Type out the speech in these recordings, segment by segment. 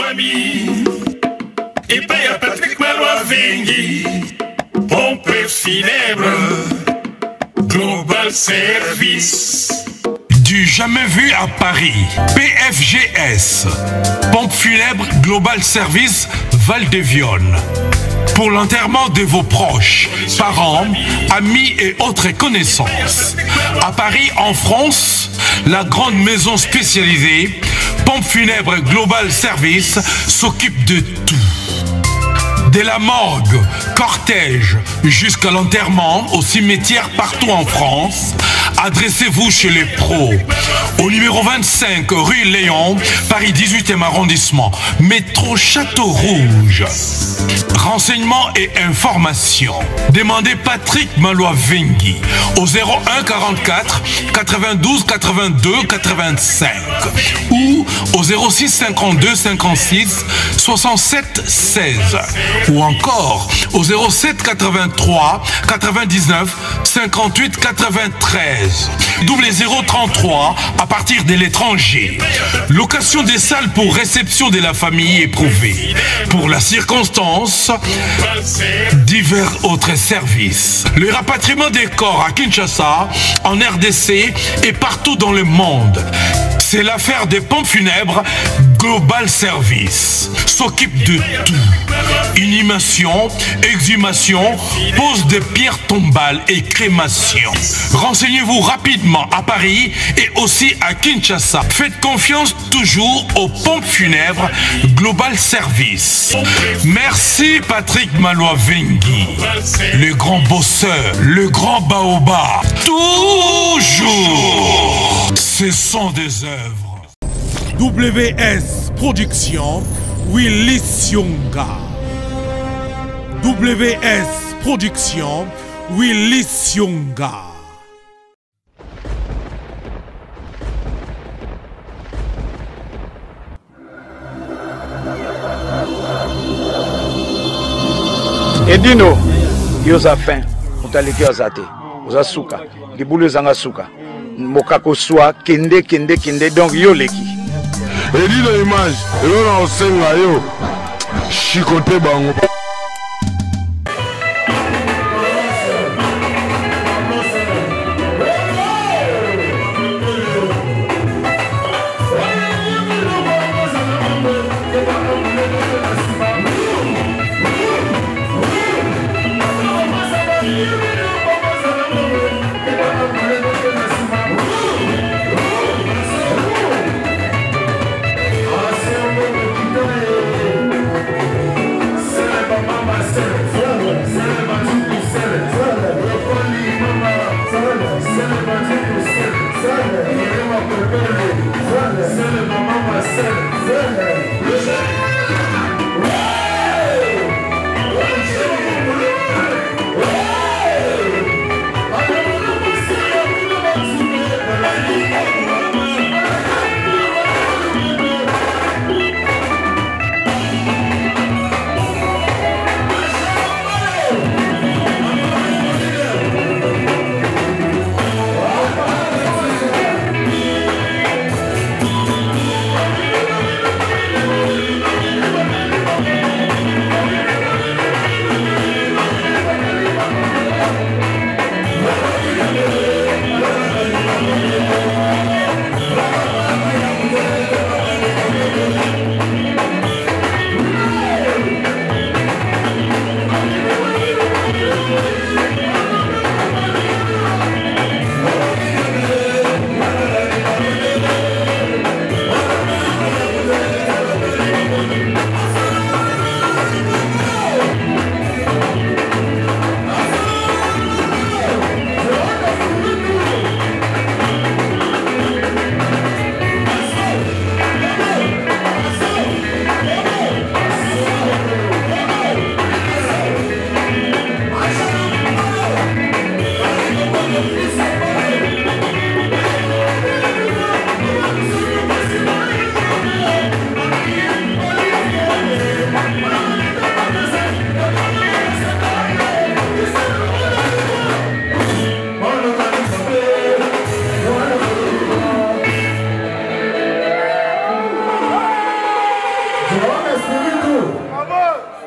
amis. Et paye à Patrick Maloavengi, pompe funèbre, Global Service. Du jamais vu à Paris, PFGS, pompe funèbre Global Service Val-de-Vione. Pour l'enterrement de vos proches, parents, amis et autres connaissances. À Paris, en France, la grande maison spécialisée Pompe funèbre Global Service s'occupe de tout. De la morgue, cortège, jusqu'à l'enterrement au cimetière partout en France, adressez-vous chez les pros. Au numéro 25 rue Léon, Paris 18e arrondissement, métro Château Rouge. Renseignements et informations. Demandez Patrick Maloavengi au 01 44 92 82 85 ou au 06 52 56 67 16 ou encore au 07 83 99 58 93 double 033 à partir de l'étranger. Location des salles pour réception de la famille éprouvée. Pour la circonstance, divers autres services. Le rapatriement des corps à Kinshasa, en RDC et partout dans le monde. C'est l'affaire des pompes funèbres Global Service. S'occupe de tout. Inhumation, exhumation, pose de pierres tombales et crémation. Renseignez-vous rapidement à Paris et aussi à Kinshasa. Faites confiance toujours aux pompes funèbres Global Service. Merci Patrick Maloavengi, le grand bosseur, le grand baobab. Toujours, ce sont des œuvres. WS Production, Willy Sionga. WS Production, Willy Sionga. Edino, yoza fin, utaleke ozate, oza suka, libulu zanga suka, mokako swa, kende, donc yo leki. Edino image, yo na osenga yo, chikote bango.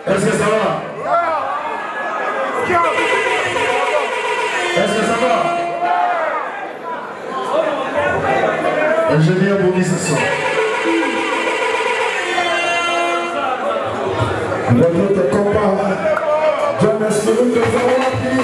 Est-ce que ça va? Est-ce que ça va? Ingénieur Boni ce soir. Notre combat, John Estelou de Zawaki.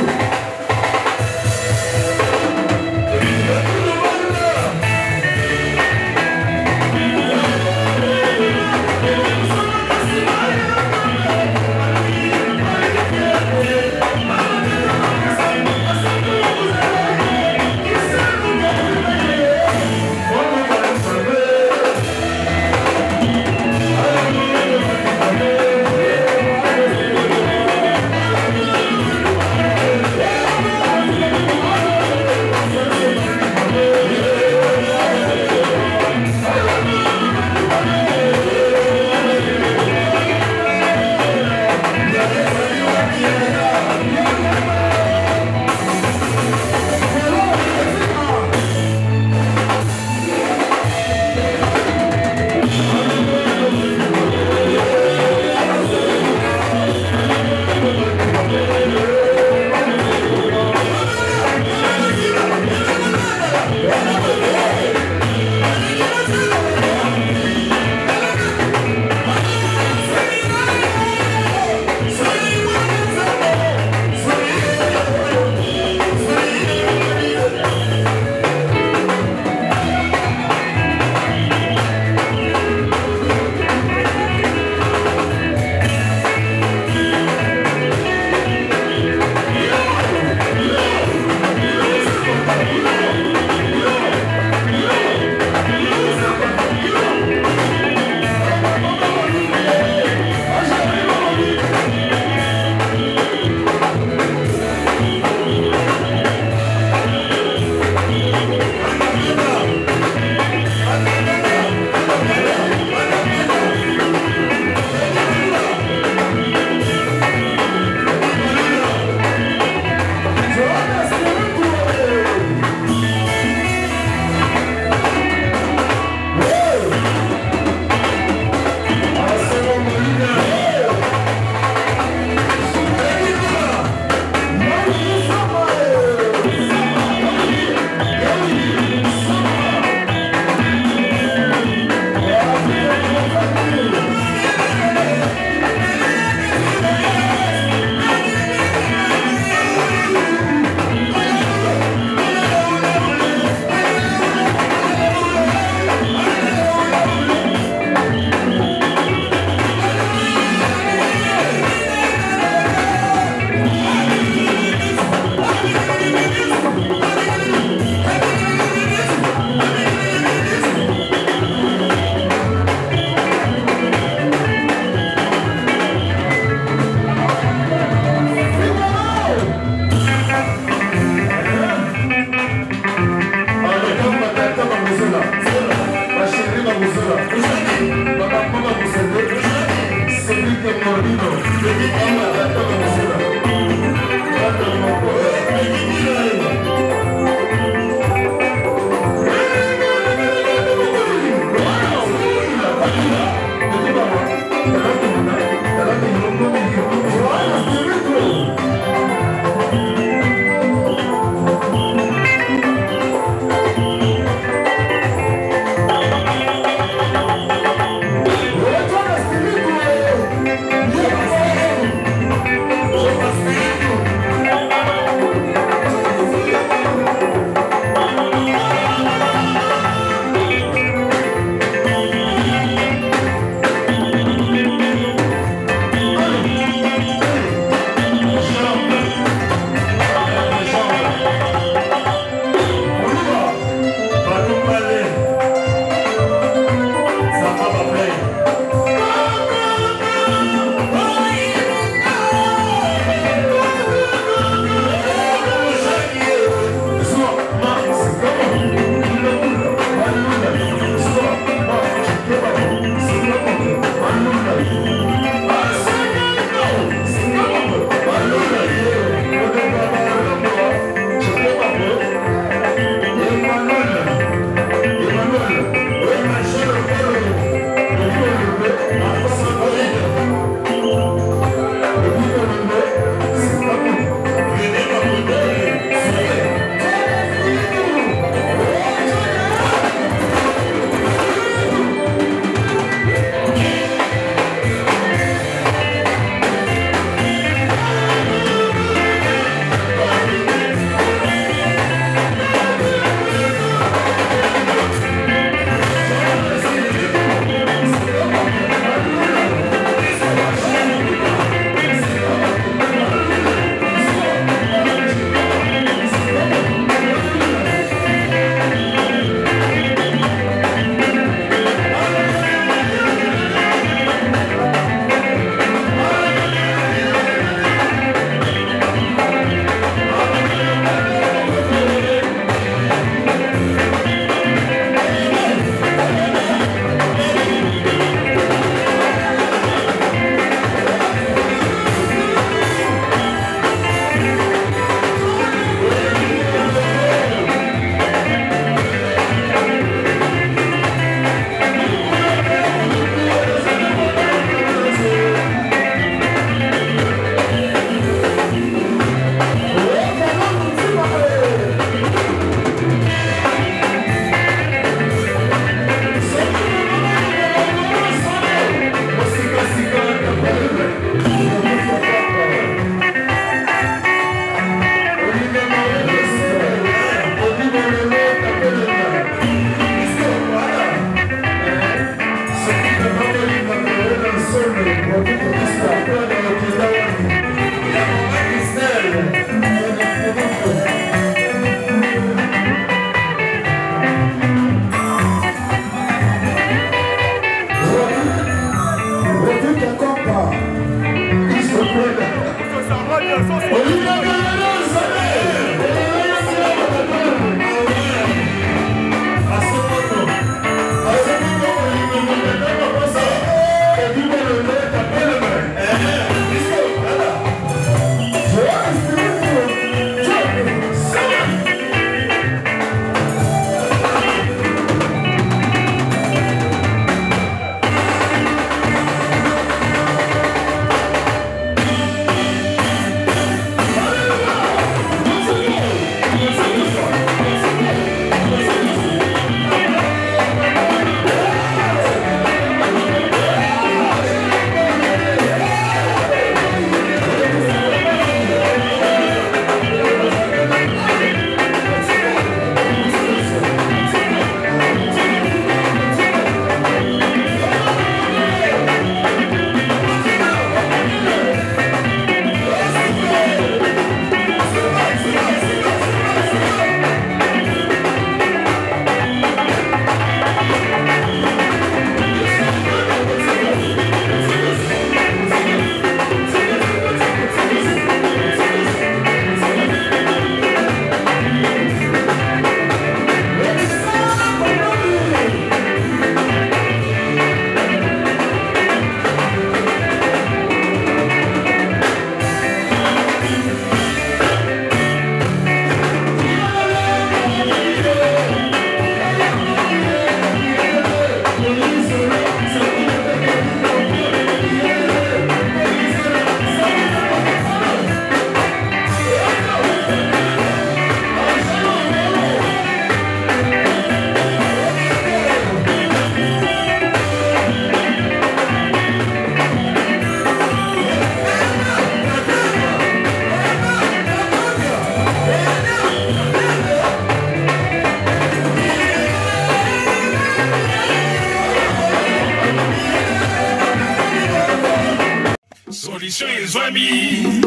Solution et amis,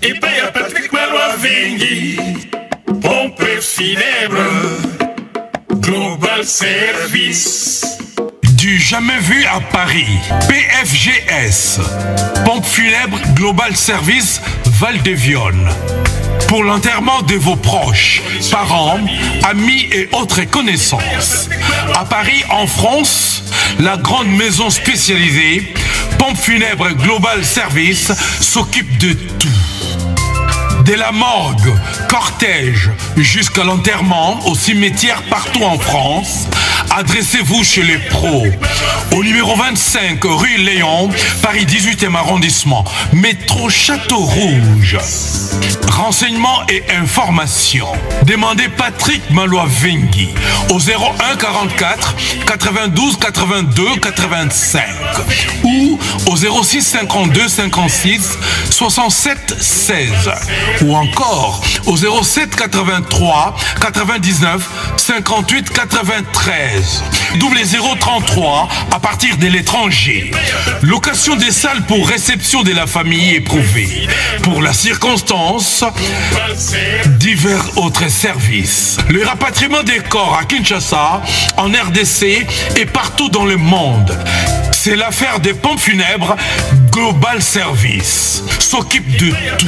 et paye à Patrick Malois Vengui, pompe funèbre, Global Service. Du jamais vu à Paris, PFGS, pompe funèbre Global Service Val-de-Vion. Pour l'enterrement de vos proches, parents, amis et autres connaissances. À Paris, en France, la grande maison spécialisée Pompe funèbre Global Service s'occupe de tout. De la morgue, cortège, jusqu'à l'enterrement au cimetière partout en France, adressez-vous chez les pros. Au numéro 25 rue Léon, Paris 18e arrondissement, métro Château Rouge. Renseignements et informations. Demandez Patrick Malois Vengui au 01 44 92 82 85 ou au 06 52 56 67 16 ou encore au 07 83 99 58 93 double 033 à partir de l'étranger. Location des salles pour réception de la famille éprouvée. Pour la circonstance, divers autres services. Le rapatriement des corps à Kinshasa, en RDC et partout dans le monde. C'est l'affaire des pompes funèbres Global Service. S'occupe de tout.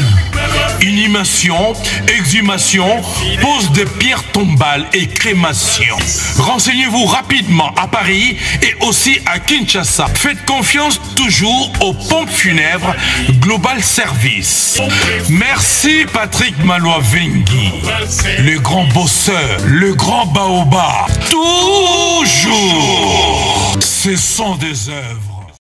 Inhumation, exhumation, pose de pierres tombales et crémation. Renseignez-vous rapidement à Paris et aussi à Kinshasa. Faites confiance toujours aux pompes funèbres Global Service. Merci Patrick Malois Vengui, le grand bosseur, le grand baobab. Toujours, ce sont des œuvres.